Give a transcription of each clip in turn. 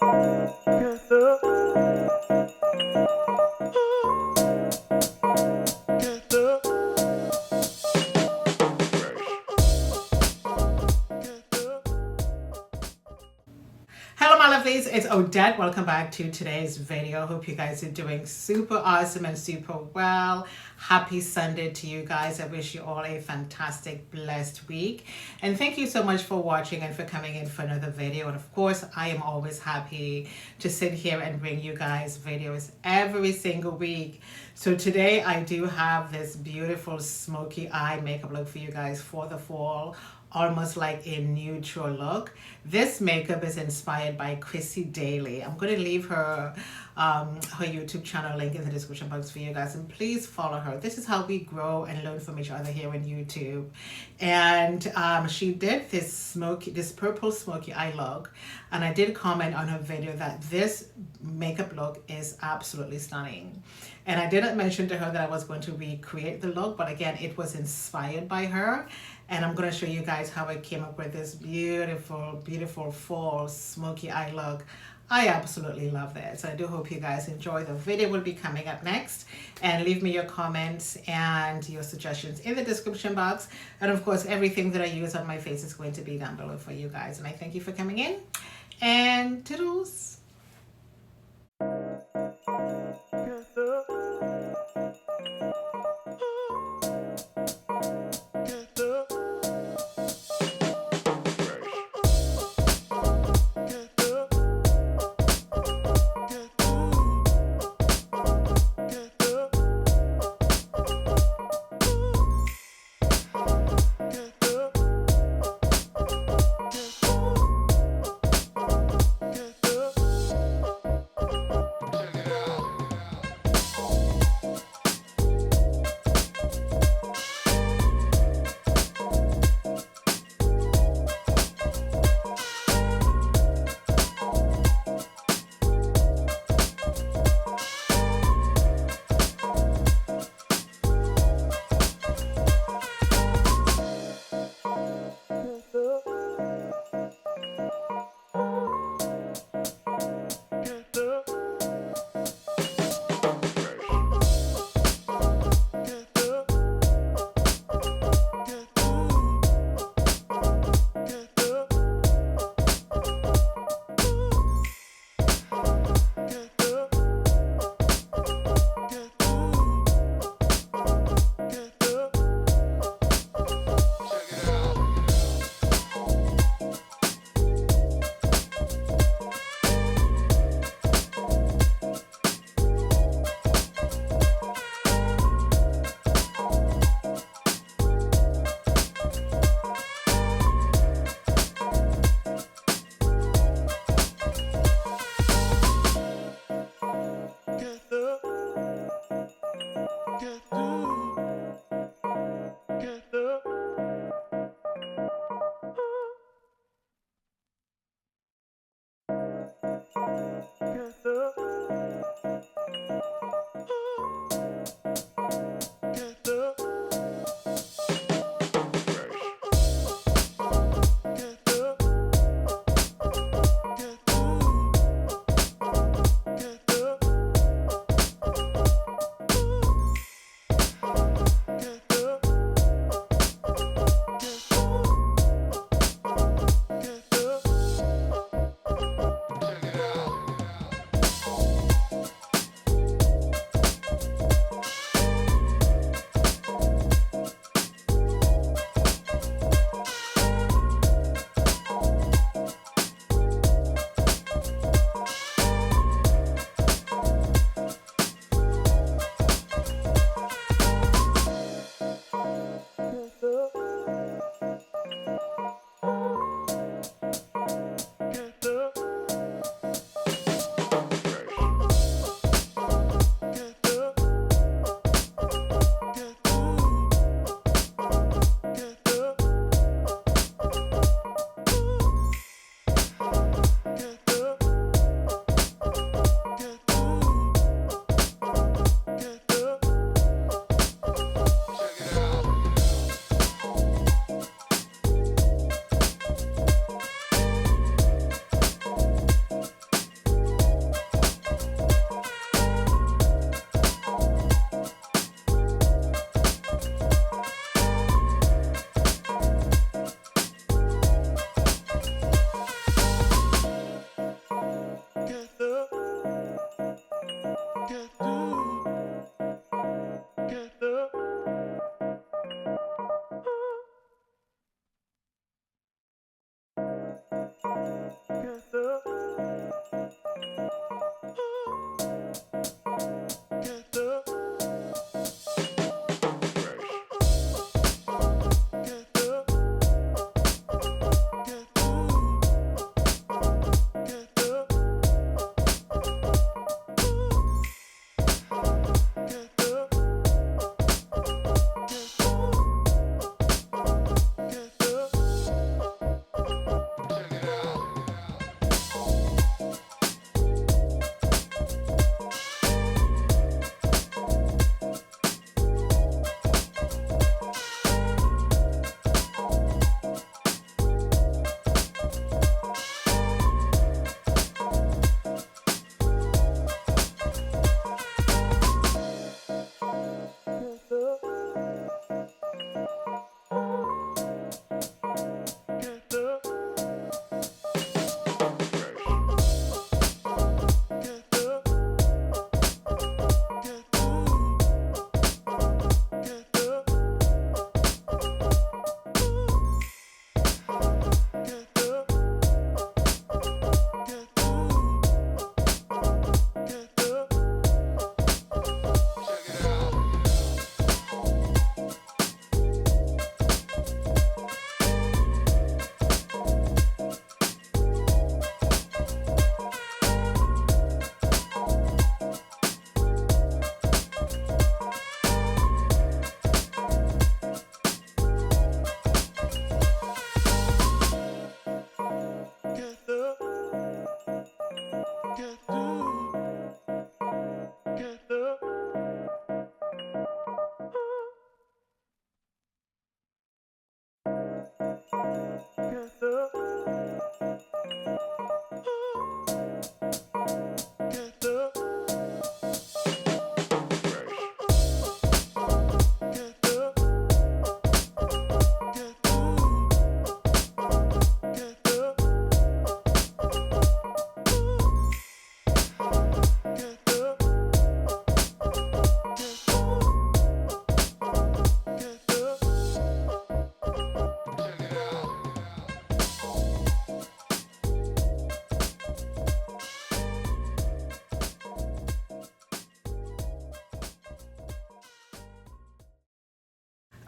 Hello my lovelies, it's Odette. Welcome back to today's video. Hope you guys are doing super awesome and super well. Happy Sunday to you guys. I wish you all a fantastic, blessed week. And thank you so much for watching and for coming in for another video. And of course, I am always happy to sit here and bring you guys videos every single week. So today I do have this beautiful smoky eye makeup look for you guys for the fall. Almost like a neutral look. This makeup is inspired by Chrissy Daly. I'm going to leave her YouTube channel link in the description box for you guys, and please follow her. This is how we grow and learn from each other here on YouTube. And she did this purple smoky eye look, and I did comment on her video that this makeup look is absolutely stunning. And I didn't mention to her that I was going to recreate the look, but again, it was inspired by her. And I'm going to show you guys how I came up with this beautiful, beautiful fall smoky eye look. I absolutely love that. So I do hope you guys enjoy. The video will be coming up next. And leave me your comments and your suggestions in the description box. And of course, everything that I use on my face is going to be down below for you guys. And I thank you for coming in. And toodles.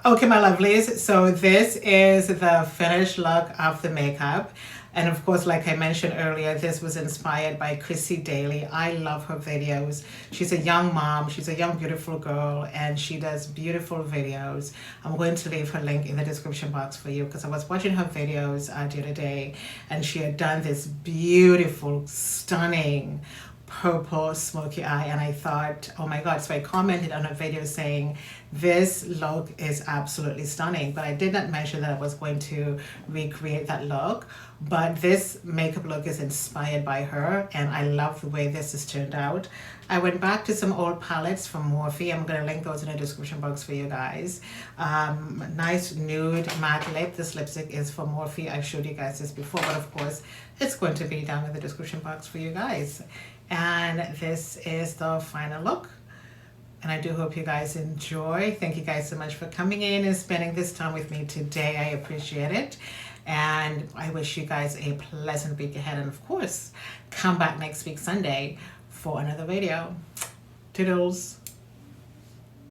Okay, my lovelies, so this is the finished look of the makeup. And of course, like I mentioned earlier, this was inspired by Chrissy Daly. I love her videos. She's a young mom, she's a young, beautiful girl, and she does beautiful videos. I'm going to leave her link in the description box for you because I was watching her videos the other day, and she had done this beautiful, stunning purple smoky eye, and I thought, oh my god. So I commented on her video saying this look is absolutely stunning, but I did not mention that I was going to recreate that look. But this makeup look is inspired by her, and I love the way this has turned out. I went back to some old palettes from Morphe. I'm going to link those in the description box for you guys. Nice nude matte lip. This lipstick is from Morphe. I've showed you guys this before, but of course it's going to be down in the description box for you guys. And this is the final look, and I do hope you guys enjoy. Thank you guys so much for coming in and spending this time with me today. I appreciate it, and I wish you guys a pleasant week ahead, and of course come back next week Sunday for another video. Toodles.